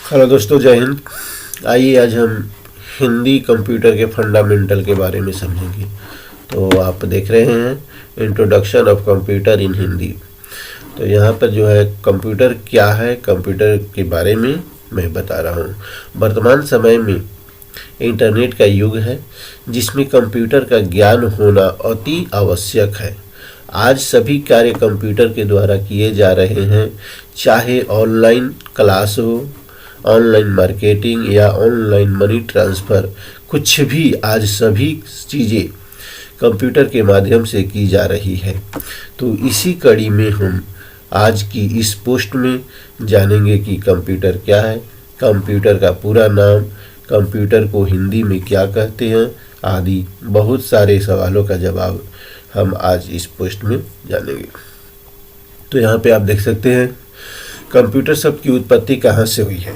Hello दोस्तों, जय हिंद। आइए आज हम हिंदी कंप्यूटर के फंडामेंटल के बारे में समझेंगे। तो आप देख रहे हैं इंट्रोडक्शन ऑफ कंप्यूटर इन हिंदी। तो यहाँ पर जो है कंप्यूटर क्या है, कंप्यूटर के बारे में मैं बता रहा हूँ। वर्तमान समय में इंटरनेट का युग है जिसमें कंप्यूटर का ज्ञान होना अति आवश्यक है। आज सभी कार्य कंप्यूटर के द्वारा किए जा रहे हैं, चाहे ऑनलाइन क्लास हो, ऑनलाइन मार्केटिंग या ऑनलाइन मनी ट्रांसफ़र। कुछ भी आज सभी चीज़ें कंप्यूटर के माध्यम से की जा रही है। तो इसी कड़ी में हम आज की इस पोस्ट में जानेंगे कि कंप्यूटर क्या है, कंप्यूटर का पूरा नाम, कंप्यूटर को हिंदी में क्या कहते हैं आदि बहुत सारे सवालों का जवाब हम आज इस पोस्ट में जानेंगे। तो यहाँ पे आप देख सकते हैं कंप्यूटर शब्द की उत्पत्ति कहाँ से हुई है।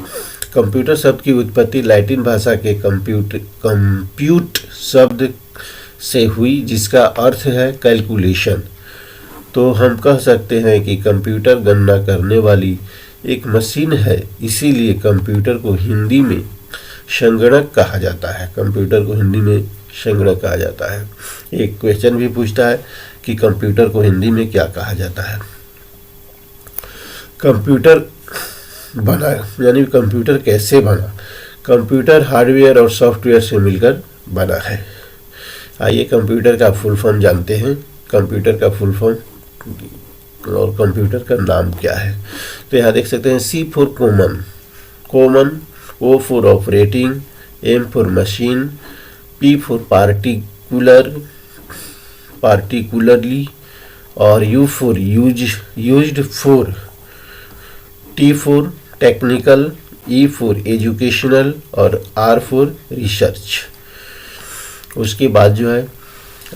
कंप्यूटर शब्द की उत्पत्ति लैटिन भाषा के कंप्यूट शब्द से हुई, जिसका अर्थ है कैलकुलेशन। तो हम कह सकते हैं कि कंप्यूटर गणना करने वाली एक मशीन है, इसीलिए कंप्यूटर को हिंदी में संगणक कहा जाता है। कंप्यूटर को हिंदी में संगणक कहा जाता है। एक क्वेश्चन भी पूछता है कि कंप्यूटर को हिंदी में क्या कहा जाता है। कंप्यूटर बना यानी कंप्यूटर कैसे बना। कंप्यूटर हार्डवेयर और सॉफ्टवेयर से मिलकर बना है। आइए कंप्यूटर का फुल फॉर्म जानते हैं। कंप्यूटर का फुल फॉर्म और कंप्यूटर का नाम क्या है। तो यहाँ देख सकते हैं C for common, O for operating, M for machine, P for particularly और U for used for, T for technical, E for educational और R फॉर रिसर्च। उसके बाद जो है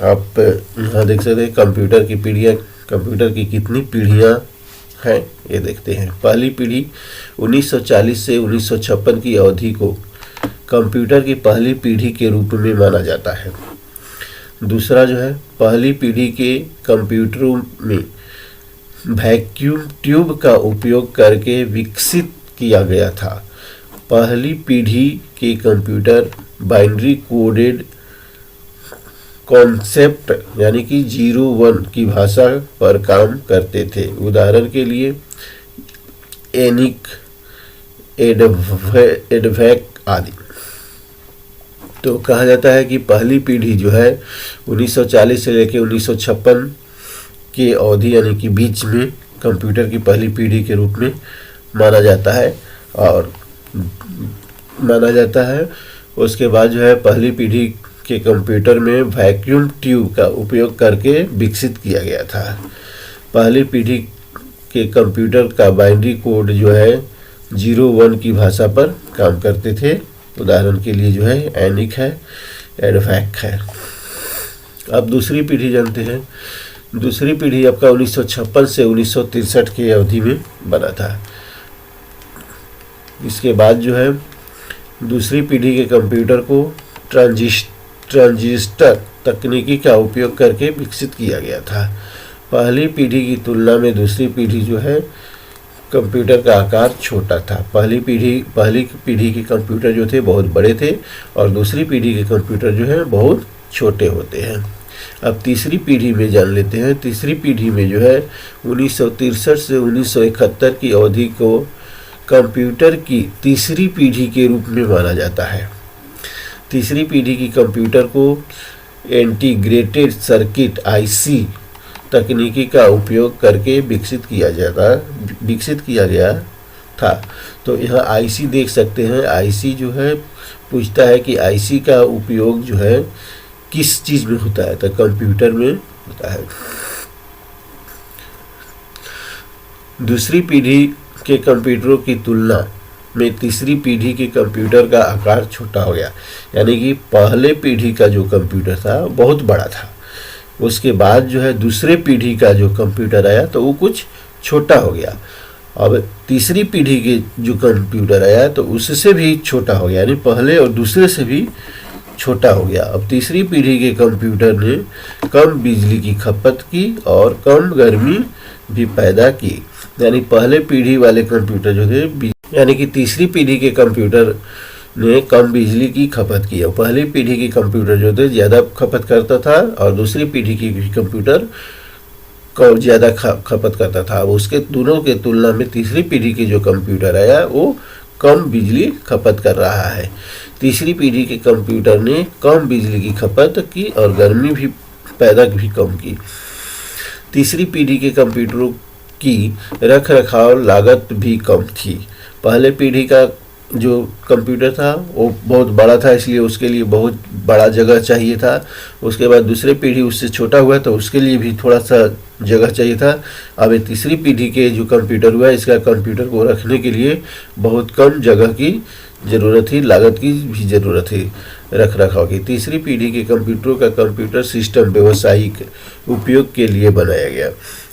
आप यहाँ देख सकते हैं कंप्यूटर की कितनी पीढ़ियाँ हैं ये देखते हैं। पहली पीढ़ी 1940 से 1956 की अवधि को कंप्यूटर की पहली पीढ़ी के रूप में माना जाता है। दूसरा जो है पहली पीढ़ी के कंप्यूटरों में वैक्यूम ट्यूब का उपयोग करके विकसित किया गया था। पहली पीढ़ी के कंप्यूटर बाइनरी कोडेड कॉन्सेप्ट यानी कि 0-1 की भाषा पर काम करते थे। उदाहरण के लिए एनिक, एडवैक आदि। तो कहा जाता है कि पहली पीढ़ी जो है 1940 से लेकर 1956 के अवधि यानी कि बीच में कंप्यूटर की पहली पीढ़ी के रूप में माना जाता है। उसके बाद जो है पहली पीढ़ी के कंप्यूटर में वैक्यूम ट्यूब का उपयोग करके विकसित किया गया था। पहली पीढ़ी के कंप्यूटर का बाइनरी कोड जो है 0-1 की भाषा पर काम करते थे। उदाहरण के लिए जो है एनिक है, एडवैक है। अब दूसरी पीढ़ी जानते हैं। दूसरी पीढ़ी आपका 1956 से 1963 के अवधि में बना था। इसके बाद जो है दूसरी पीढ़ी के कंप्यूटर को ट्रांजिस्टर तकनीकी का उपयोग करके विकसित किया गया था। पहली पीढ़ी की तुलना में दूसरी पीढ़ी जो है कंप्यूटर का आकार छोटा था। पहली पीढ़ी के कंप्यूटर जो थे बहुत बड़े थे और दूसरी पीढ़ी के कंप्यूटर जो है बहुत छोटे होते हैं। अब तीसरी पीढ़ी में जान लेते हैं। तीसरी पीढ़ी में जो है 1963 से 1971 की अवधि को कंप्यूटर की तीसरी पीढ़ी के रूप में माना जाता है। तीसरी पीढ़ी की कंप्यूटर को इंटीग्रेटेड सर्किट IC तकनीकी का उपयोग करके विकसित किया गया था। तो यहाँ IC देख सकते हैं। IC जो है पूछता है कि IC का उपयोग जो है किस चीज़ में होता है, तो कंप्यूटर में होता है। दूसरी पीढ़ी के कंप्यूटरों की तुलना में तीसरी पीढ़ी के कंप्यूटर का आकार छोटा हो गया, यानी कि पहले पीढ़ी का जो कंप्यूटर था बहुत बड़ा था। उसके बाद जो है दूसरे पीढ़ी का जो कंप्यूटर आया तो वो कुछ छोटा हो गया। अब तीसरी पीढ़ी के जो कंप्यूटर आया तो उससे भी छोटा हो गया, यानी पहले और दूसरे से भी छोटा हो गया। अब तीसरी पीढ़ी के कंप्यूटर ने कम बिजली की खपत की और कम गर्मी भी पैदा की, यानी पहले पीढ़ी वाले कंप्यूटर जो थे यानी कि तीसरी पीढ़ी के कंप्यूटर ने कम बिजली की खपत की है। पहली पीढ़ी के कंप्यूटर जो थे ज़्यादा खपत करता था और दूसरी पीढ़ी की कंप्यूटर को ज़्यादा खपत करता था। उसके दोनों के तुलना में तीसरी पीढ़ी के जो कंप्यूटर आया वो कम बिजली खपत कर रहा है। तीसरी पीढ़ी के कंप्यूटर ने कम बिजली की खपत की और गर्मी भी पैदा भी कम की। तीसरी पीढ़ी के कंप्यूटरों की रख रखाव लागत भी कम थी। पहले पीढ़ी का जो कंप्यूटर था वो बहुत बड़ा था, इसलिए उसके लिए बहुत बड़ा जगह चाहिए था। उसके बाद दूसरी पीढ़ी उससे छोटा हुआ तो उसके लिए भी थोड़ा सा जगह चाहिए था। अब ये तीसरी पीढ़ी के जो कंप्यूटर हुआ इसका कंप्यूटर को रखने के लिए बहुत कम जगह की ज़रूरत थी, लागत की भी ज़रूरत थी रख रखाव की। तीसरी पीढ़ी के कंप्यूटरों का कंप्यूटर सिस्टम व्यावसायिक उपयोग के लिए बनाया गया।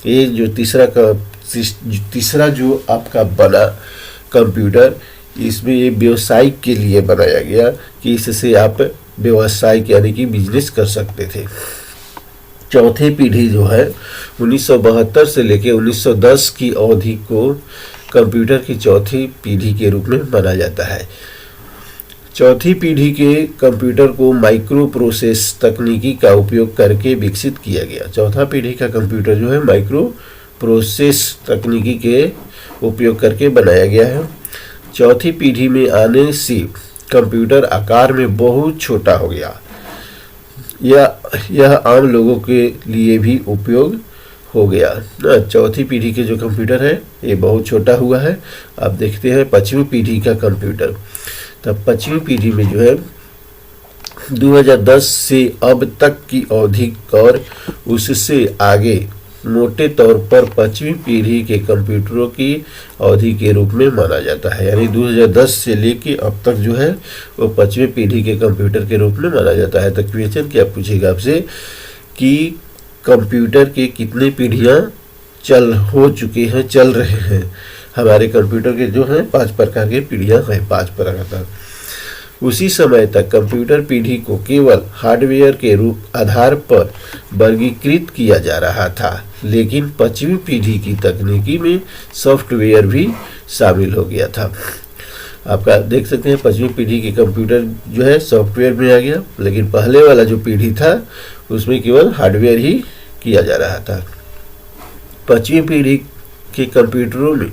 ये जो तीसरा जो आपका बना कंप्यूटर, इसमें ये व्यवसायिक के लिए बनाया गया कि इससे आप व्यवसाय यानी कि बिजनेस कर सकते थे। चौथी पीढ़ी जो है 1972 से लेकर 1910 की अवधि को कंप्यूटर की चौथी पीढ़ी के रूप में माना जाता है। चौथी पीढ़ी के कंप्यूटर को माइक्रो प्रोसेस तकनीकी का उपयोग करके विकसित किया गया। चौथा पीढ़ी का कंप्यूटर जो है माइक्रो प्रोसेस तकनीकी के उपयोग करके बनाया गया है। चौथी पीढ़ी में आने से कंप्यूटर आकार में बहुत छोटा हो गया। यह आम लोगों के लिए भी उपयोग हो गया ना। चौथी पीढ़ी के जो कंप्यूटर है ये बहुत छोटा हुआ है। अब देखते हैं पांचवी पीढ़ी का कंप्यूटर। तब पांचवी पीढ़ी में जो है 2010 से अब तक की अवधि और उससे आगे मोटे तौर पर पांचवी पीढ़ी के कंप्यूटरों की अवधि के रूप में माना जाता है। यानी 2010 से लेके अब तक जो है वो पांचवी पीढ़ी के कंप्यूटर के रूप में माना जाता है। तो क्वेश्चन क्या पूछेगा आपसे कि कंप्यूटर के कितने पीढ़ियाँ चल रहे हैं। हमारे कंप्यूटर के जो हैं 5 प्रकार के पीढ़ियाँ हैं, 5 प्रकार। उसी समय तक कंप्यूटर पीढ़ी को केवल हार्डवेयर के रूप आधार पर वर्गीकृत किया जा रहा था, लेकिन पांचवी पीढ़ी की तकनीकी में सॉफ्टवेयर भी शामिल हो गया था। आपका देख सकते हैं पांचवी पीढ़ी के कंप्यूटर जो है सॉफ्टवेयर में आ गया, लेकिन पहले वाला जो पीढ़ी था उसमें केवल हार्डवेयर ही किया जा रहा था। पांचवी पीढ़ी के कंप्यूटरों में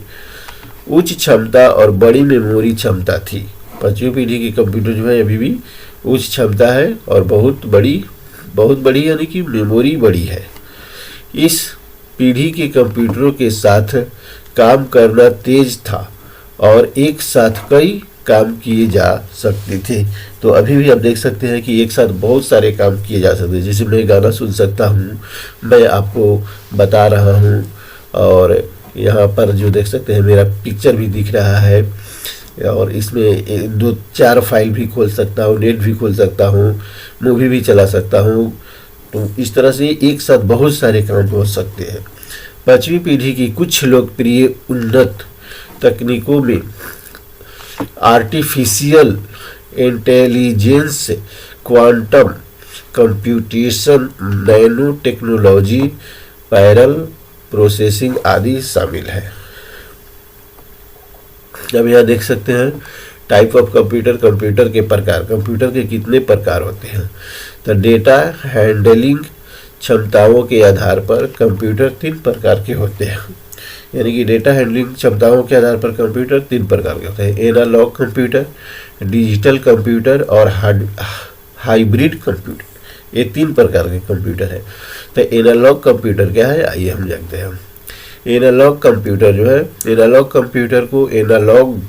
उच्च क्षमता और बड़ी मेमोरी क्षमता थी। पांचवी पीढ़ी के कंप्यूटर जो है अभी भी उच्च क्षमता है और बहुत बड़ी यानी कि मेमोरी बड़ी है। इस पीढ़ी के कंप्यूटरों के साथ काम करना तेज था और एक साथ कई काम किए जा सकते थे। तो अभी भी आप देख सकते हैं कि एक साथ बहुत सारे काम किए जा सकते हैं। जैसे मैं गाना सुन सकता हूँ, मैं आपको बता रहा हूँ, और यहाँ पर जो देख सकते हैं मेरा पिक्चर भी दिख रहा है, और इसमें 2-4 फाइल भी खोल सकता हूँ, नेट भी खोल सकता हूँ, मूवी भी चला सकता हूँ। तो इस तरह से एक साथ बहुत सारे काम हो सकते हैं। पांचवी पीढ़ी की कुछ लोकप्रिय उन्नत तकनीकों में artificial intelligence, quantum computation, nano technology, parallel processing आदि शामिल है। अब यहाँ देख सकते हैं टाइप ऑफ कंप्यूटर, कंप्यूटर के प्रकार। कंप्यूटर के कितने प्रकार होते हैं? तो डेटा हैंडलिंग क्षमताओं के आधार पर कंप्यूटर 3 प्रकार के होते हैं। यानी कि डेटा हैंडलिंग क्षमताओं के आधार पर कंप्यूटर 3 प्रकार के होते हैं। एनालॉग कंप्यूटर, डिजिटल कंप्यूटर और हाइब्रिड कंप्यूटर। ये 3 प्रकार के कंप्यूटर है। तो एनालॉग कंप्यूटर क्या है, आइए हम जानते हैं। एनालॉग कंप्यूटर जो है, एनालॉग कंप्यूटर को एनालॉग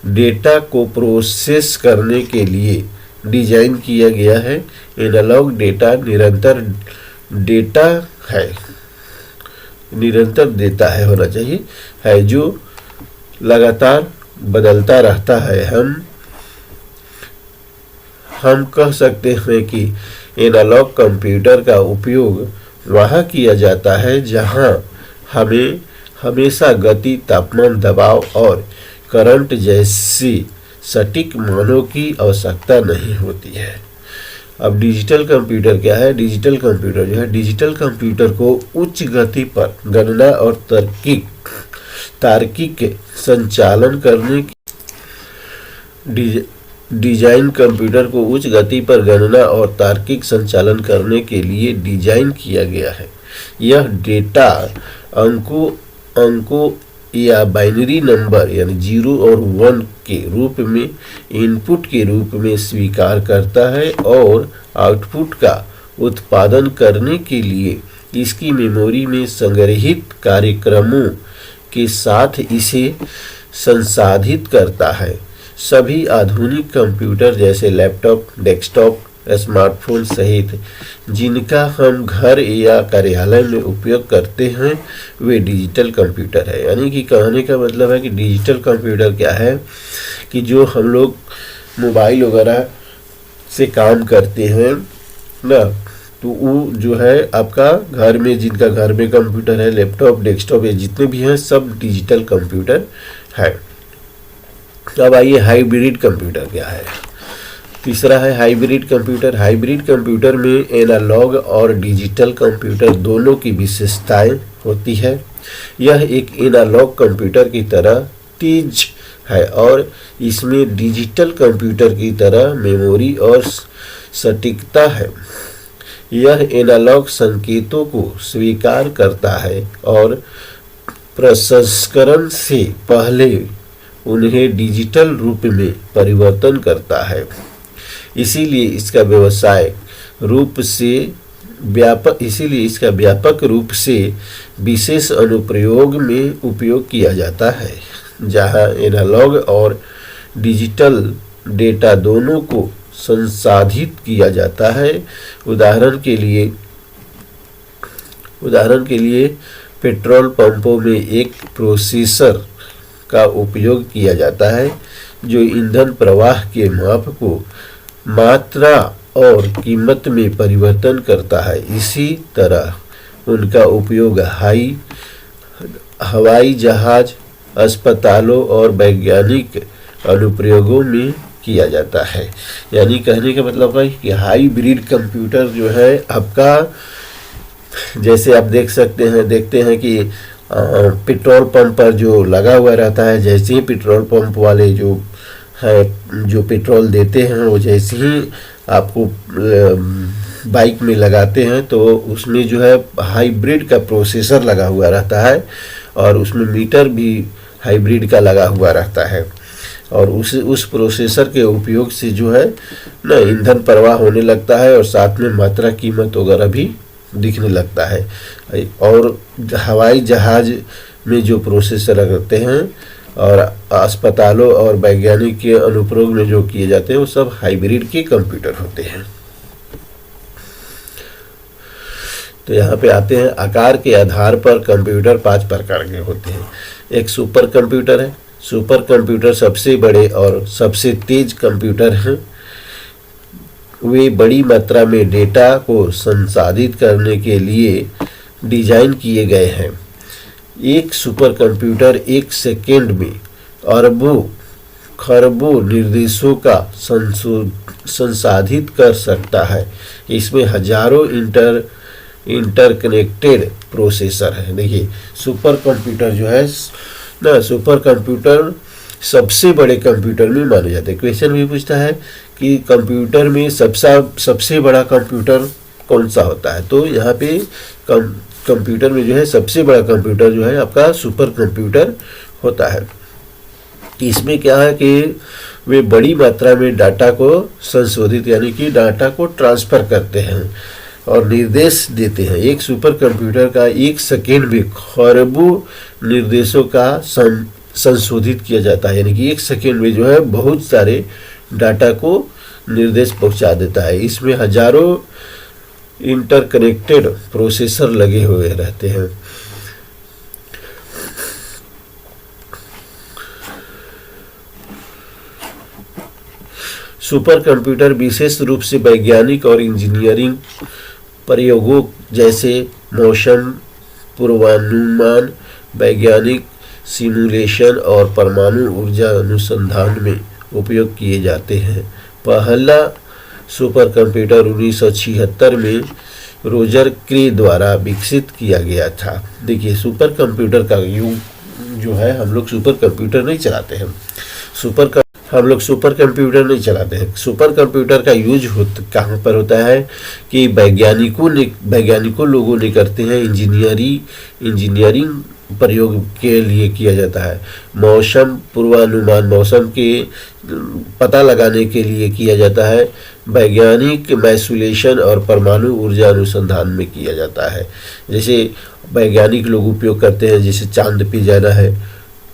डेटा को प्रोसेस करने के लिए डिजाइन किया गया है। एनालॉग डेटा निरंतर देता है होना चाहिए, है जो लगातार बदलता रहता है। हम कह सकते हैं कि एनालॉग कंप्यूटर का उपयोग वहाँ किया जाता है जहाँ हमें हमेशा गति, तापमान, दबाव और करंट जैसी सटीक मानों की आवश्यकता नहीं होती है। अब डिजिटल कंप्यूटर क्या है? डिजिटल कंप्यूटर जो है, डिजिटल कंप्यूटर को उच्च गति पर गणना और तार्किक संचालन करने डिजाइन कंप्यूटर को उच्च गति पर गणना और तार्किक संचालन करने के लिए डिजाइन किया गया है। यह डेटा अंकों या बाइनरी नंबर यानी 0 और 1 के रूप में इनपुट के रूप में स्वीकार करता है और आउटपुट का उत्पादन करने के लिए इसकी मेमोरी में संग्रहीत कार्यक्रमों के साथ इसे संसाधित करता है। सभी आधुनिक कंप्यूटर जैसे लैपटॉप, डेस्कटॉप, स्मार्टफोन सहित जिनका हम घर या कार्यालय में उपयोग करते हैं वे डिजिटल कंप्यूटर है। यानी कि कहने का मतलब है कि डिजिटल कंप्यूटर क्या है कि जो हम लोग मोबाइल वगैरह से काम करते हैं ना, तो वो जो है आपका घर में जिनका घर में कंप्यूटर है, लैपटॉप, डेस्कटॉप, ये जितने भी हैं सब डिजिटल कंप्यूटर है। अब आइए हाइब्रिड कंप्यूटर क्या है। तीसरा है हाइब्रिड कंप्यूटर। हाइब्रिड कंप्यूटर में एनालॉग और डिजिटल कंप्यूटर दोनों की विशेषताएं होती है। यह एक एनालॉग कंप्यूटर की तरह तेज है और इसमें डिजिटल कंप्यूटर की तरह मेमोरी और सटीकता है। यह एनालॉग संकेतों को स्वीकार करता है और प्रसंस्करण से पहले उन्हें डिजिटल रूप में परिवर्तन करता है। इसीलिए इसका व्यापक रूप से विशेष अनुप्रयोग में उपयोग किया जाता है, जहां एनालॉग और डिजिटल डेटा दोनों को संसाधित किया जाता है। उदाहरण के लिए पेट्रोल पंपों में एक प्रोसेसर का उपयोग किया जाता है जो ईंधन प्रवाह के माप को मात्रा और कीमत में परिवर्तन करता है। इसी तरह उनका उपयोग हवाई जहाज, अस्पतालों और वैज्ञानिक अनुप्रयोगों में किया जाता है। यानी कहने का मतलब है कि हाइब्रिड कंप्यूटर जो है आपका, जैसे आप देखते हैं कि पेट्रोल पंप पर जो लगा हुआ रहता है, जैसे ही पेट्रोल पंप वाले जो पेट्रोल देते हैं वो जैसे ही आपको बाइक में लगाते हैं तो उसमें जो है हाइब्रिड का प्रोसेसर लगा हुआ रहता है और उसमें मीटर भी हाइब्रिड का लगा हुआ रहता है और उस प्रोसेसर के उपयोग से जो है ना ईंधन प्रवाह होने लगता है और साथ में मात्रा, कीमत वगैरह भी दिखने लगता है। और हवाई जहाज में जो प्रोसेसर लगते हैं और अस्पतालों और वैज्ञानिक के अनुप्रयोग में जो किए जाते हैं वो सब हाइब्रिड के कंप्यूटर होते हैं। तो यहाँ पे आते हैं, आकार के आधार पर कंप्यूटर 5 प्रकार के होते हैं। एक सुपर कंप्यूटर है। सुपर कंप्यूटर सबसे बड़े और सबसे तेज कंप्यूटर हैं। वे बड़ी मात्रा में डेटा को संसाधित करने के लिए डिजाइन किए गए हैं। एक सुपर कंप्यूटर 1 सेकेंड में अरबों खरबों निर्देशों का संसाधित कर सकता है। इसमें हजारों इंटरकनेक्टेड प्रोसेसर है। देखिए सुपर कंप्यूटर जो है ना, सुपर कंप्यूटर सबसे बड़े कंप्यूटर में माने जाते हैं। क्वेश्चन भी पूछता है कि कंप्यूटर में सबसे बड़ा कंप्यूटर कौन सा होता है, तो यहाँ पे कंप्यूटर में जो है सबसे बड़ा कंप्यूटर जो है आपका सुपर कंप्यूटर होता है। इसमें क्या है कि वे बड़ी मात्रा में डाटा को संशोधित यानी कि डाटा को ट्रांसफर करते हैं और निर्देश देते हैं। एक सुपर कंप्यूटर का 1 सेकेंड में खरबों निर्देशों का संशोधित किया जाता है, यानी कि 1 सेकेंड में जो है बहुत सारे डाटा को निर्देश पहुंचा देता है। इसमें हजारों इंटरकनेक्टेड प्रोसेसर लगे हुए रहते हैं। सुपर कंप्यूटर विशेष रूप से वैज्ञानिक और इंजीनियरिंग प्रयोगों जैसे मौसम पूर्वानुमान, वैज्ञानिक सिमुलेशन और परमाणु ऊर्जा अनुसंधान में उपयोग किए जाते हैं। पहला सुपर कंप्यूटर 1976 में रोजर क्रे द्वारा विकसित किया गया था। देखिए सुपर कंप्यूटर का युग जो है हम लोग सुपर कंप्यूटर नहीं चलाते हैं। हम लोग सुपर कंप्यूटर नहीं चलाते हैं। सुपर कंप्यूटर का यूज कहाँ पर होता है कि वैज्ञानिकों लोगों ने करते हैं, इंजीनियरिंग प्रयोग के लिए किया जाता है। मौसम पूर्वानुमान, मौसम के पता लगाने के लिए किया जाता है। वैज्ञानिक मैसूलेशन और परमाणु ऊर्जा अनुसंधान में किया जाता है। जैसे वैज्ञानिक लोग उपयोग करते हैं, जैसे चांद पे जाना है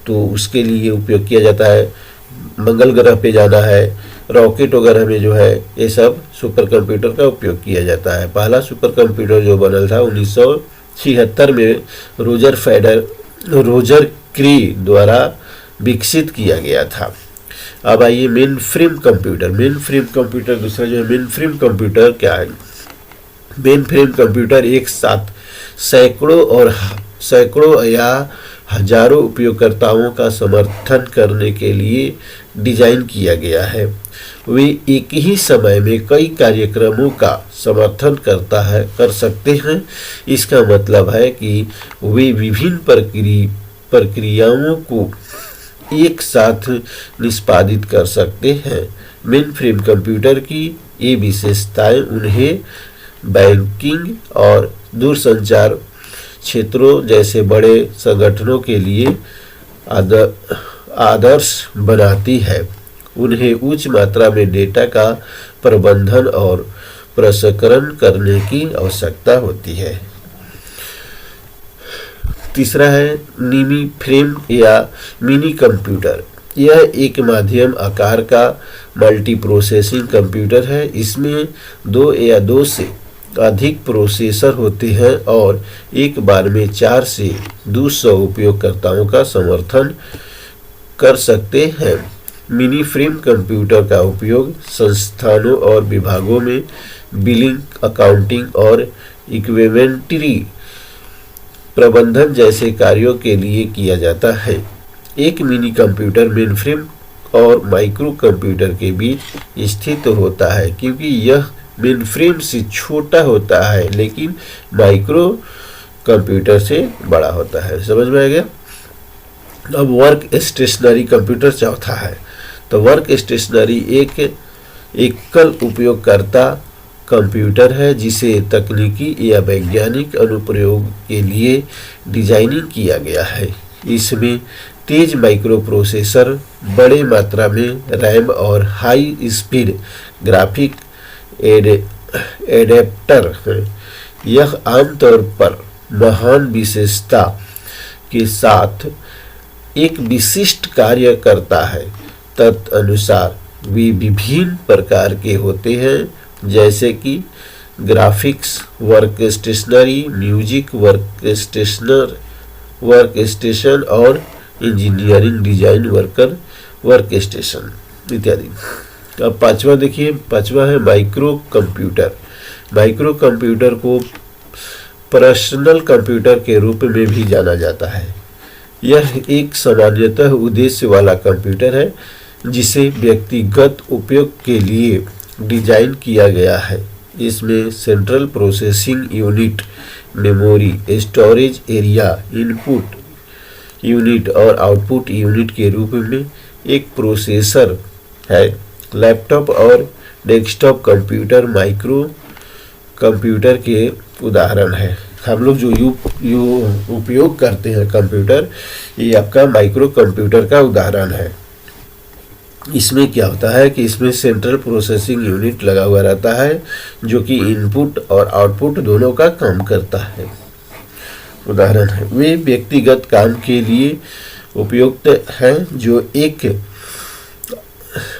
तो उसके लिए उपयोग किया जाता है, मंगल ग्रह पे जाना है, रॉकेट वगैरह में जो है ये सब सुपर कंप्यूटर का उपयोग किया जाता है। पहला सुपर कंप्यूटर जो बनल था 1976 में रोजर क्री द्वारा विकसित किया गया था। अब आइए मेन फ्रेम कंप्यूटर दूसरा जो है मेन फ्रेम कंप्यूटर क्या है। मेन फ्रेम कंप्यूटर एक साथ सैकड़ों या हजारों उपयोगकर्ताओं का समर्थन करने के लिए डिजाइन किया गया है। वे एक ही समय में कई कार्यक्रमों का समर्थन कर सकते हैं। इसका मतलब है कि वे विभिन्न प्रक्रियाओं को एक साथ निष्पादित कर सकते हैं। मेन फ्रेम कंप्यूटर की ये विशेषताएं उन्हें बैंकिंग और दूरसंचार क्षेत्रों जैसे बड़े संगठनों के लिए आदर्श बनाती है। उन्हें उच्च मात्रा में डेटा का प्रबंधन और प्रसंस्करण करने की आवश्यकता होती है। तीसरा है निमी फ्रेम या मिनी कंप्यूटर। यह एक मध्यम आकार का मल्टी प्रोसेसिंग कंप्यूटर है। इसमें 2 या 2 से अधिक प्रोसेसर होते हैं और एक बार में 4 से 200 उपयोगकर्ताओं का समर्थन कर सकते हैं। मिनी फ्रेम कंप्यूटर का उपयोग संस्थानों और विभागों में बिलिंग, अकाउंटिंग और इन्वेंटरी प्रबंधन जैसे कार्यों के लिए किया जाता है। एक मिनी कंप्यूटर मेनफ्रेम और माइक्रो कंप्यूटर के बीच स्थित होता है, क्योंकि यह मेनफ्रेम से छोटा होता है लेकिन माइक्रो कंप्यूटर से बड़ा होता है। समझ में आ गया। अब वर्क स्टेशनरी कंप्यूटर चौथा है। तो वर्क स्टेशनरी एक एकल उपयोगकर्ता कंप्यूटर है जिसे तकनीकी या वैज्ञानिक अनुप्रयोग के लिए डिजाइनिंग किया गया है। इसमें तेज माइक्रो प्रोसेसर, बड़े मात्रा में रैम और हाई स्पीड ग्राफिक एडेप्टर है। यह आमतौर पर महान विशेषता के साथ एक विशिष्ट कार्य करता है। तदनुसार वे विभिन्न प्रकार के होते हैं, जैसे कि graphics work stationery, music work station और इंजीनियरिंग डिजाइन वर्क स्टेशन इत्यादि। अब पांचवा देखिए, पांचवा है माइक्रो कंप्यूटर। माइक्रो कंप्यूटर को पर्सनल कंप्यूटर के रूप में भी जाना जाता है। यह एक सामान्यतः उद्देश्य वाला कंप्यूटर है जिसे व्यक्तिगत उपयोग के लिए डिजाइन किया गया है। इसमें central processing unit, memory, storage area, input unit और आउटपुट यूनिट के रूप में एक प्रोसेसर है। लैपटॉप और डेस्कटॉप कंप्यूटर माइक्रो कंप्यूटर के उदाहरण है। हम लोग जो उपयोग करते हैं कंप्यूटर, ये आपका माइक्रो कंप्यूटर का उदाहरण है। इसमें क्या होता है कि इसमें सेंट्रल प्रोसेसिंग यूनिट लगा हुआ रहता है जो कि इनपुट और आउटपुट दोनों का काम करता है। उदाहरण है, वे व्यक्तिगत काम के लिए उपयुक्त हैं जो एक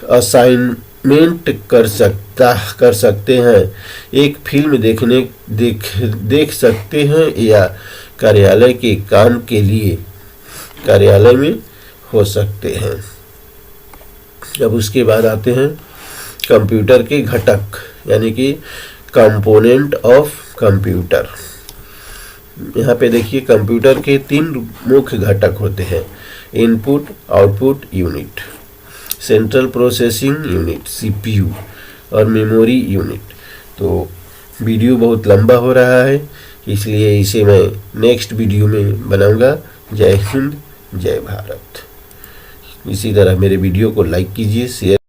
असाइनमेंट कर सकते हैं, एक फिल्म देख सकते हैं या कार्यालय के काम के लिए कार्यालय में हो सकते हैं। अब उसके बाद आते हैं कंप्यूटर के घटक, यानी कि कंपोनेंट ऑफ कंप्यूटर। यहाँ पे देखिए कंप्यूटर के 3 मुख्य घटक होते हैं: input, output unit, central processing unit CPU और मेमोरी यूनिट। तो वीडियो बहुत लंबा हो रहा है, इसलिए इसे मैं नेक्स्ट वीडियो में बनाऊंगा। जय हिंद, जय भारत। इसी तरह मेरे वीडियो को लाइक कीजिए, शेयर